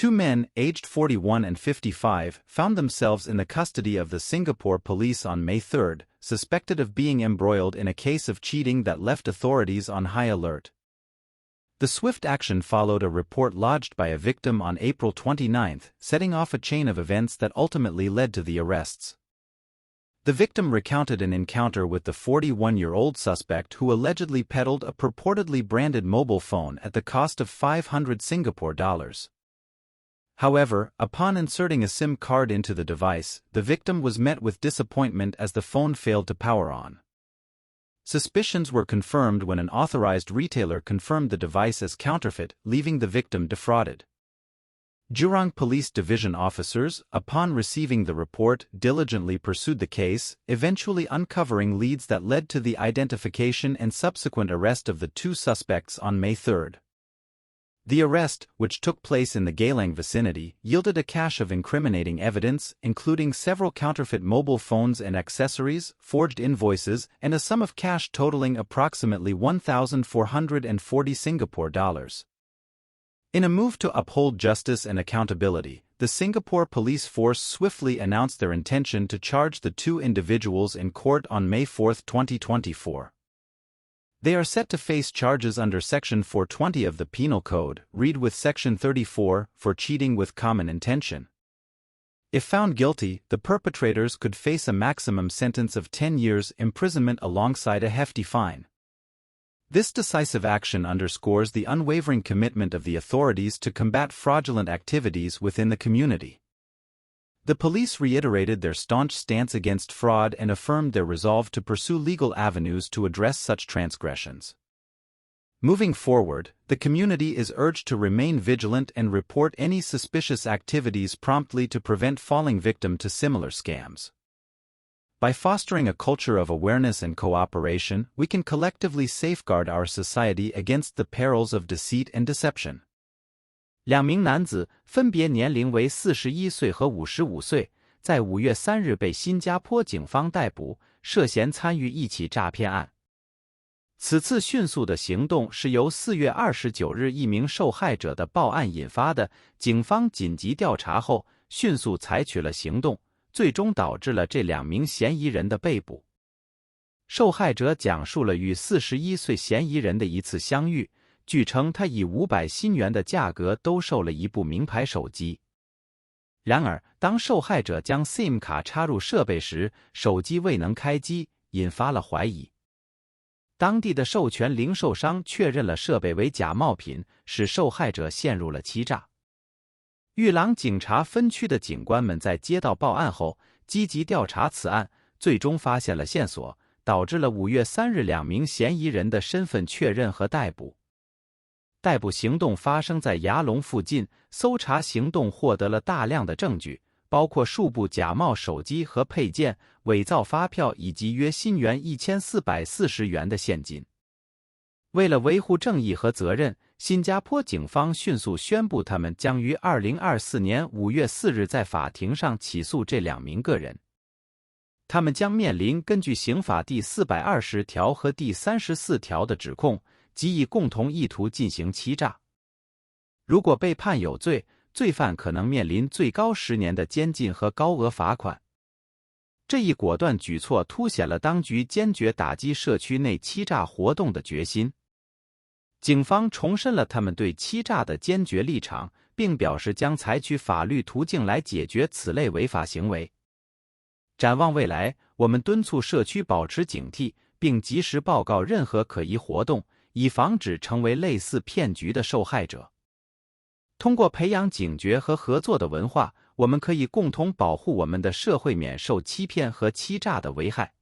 two men, aged 41 and 55, found themselves in the custody of the Singapore police on May 3, suspected of being embroiled in a case of cheating that left authorities on high alert. The swift action followed a report lodged by a victim on April 29, setting off a chain of events that ultimately led to the arrests. The victim recounted an encounter with the 41-year-old suspect who allegedly peddled a purportedly branded mobile phone at the cost of 500 Singapore dollars. However, upon inserting a SIM card into the device, the victim was met with disappointment as the phone failed to power on. Suspicions were confirmed when an authorized retailer confirmed the device as counterfeit, leaving the victim defrauded. Jurong Police Division officers, upon receiving the report, diligently pursued the case, eventually uncovering leads that led to the identification and subsequent arrest of the two suspects on May 3. The arrest, which took place in the Geylang vicinity, yielded a cache of incriminating evidence, including several counterfeit mobile phones and accessories, forged invoices, and a sum of cash totaling approximately 1,440 Singapore dollars. In a move to uphold justice and accountability, the Singapore police force swiftly announced their intention to charge the two individuals in court on May 4, 2024. They are set to face charges under Section 420 of the Penal Code, read with Section 34, for cheating with common intention. If found guilty, the perpetrators could face a maximum sentence of 10 years imprisonment alongside a hefty fine. This decisive action underscores the unwavering commitment of the authorities to combat fraudulent activities within the community. The police reiterated their staunch stance against fraud and affirmed their resolve to pursue legal avenues to address such transgressions. Moving forward, the community is urged to remain vigilant and report any suspicious activities promptly to prevent falling victim to similar scams. By fostering a culture of awareness and cooperation, we can collectively safeguard our society against the perils of deceit and deception. 两名男子分别年龄为41岁和55岁，在5月3日被新加坡警方逮捕，涉嫌参与一起诈骗案。此次迅速的行动是由4月29日一名受害者的报案引发的，警方紧急调查后，迅速采取了行动，最终导致了这两名嫌疑人的被捕。受害者讲述了与41岁嫌疑人的一次相遇，据称他以500新元的价格兜售了一部名牌手机。然而，当受害者将 SIM 卡插入设备时，手机未能开机，引发了怀疑。当地的授权零售商确认了设备为假冒品，使受害者陷入了欺诈。玉郎警察分区的警官们在接到报案后，积极调查此案，最终发现了线索，导致了5月3日两名嫌疑人的身份确认和逮捕。逮捕行动发生在牙龙附近，搜查行动获得了大量的证据，包括数部假冒手机和配件、伪造发票以及约新元1440元的现金。为了维护正义和责任，新加坡警方迅速宣布，他们将于2024年5月4日在法庭上起诉这两名个人。他们将面临根据刑法第420条和第34条的指控，即以共同意图进行欺诈。如果被判有罪，罪犯可能面临最高10年的监禁和高额罚款。这一果断举措凸显了当局坚决打击社区内欺诈活动的决心。警方重申了他们对欺诈的坚决立场，并表示将采取法律途径来解决此类违法行为。展望未来，我们敦促社区保持警惕，并及时报告任何可疑活动，以防止成为类似骗局的受害者。通过培养警觉和合作的文化，我们可以共同保护我们的社会免受欺骗和欺诈的危害。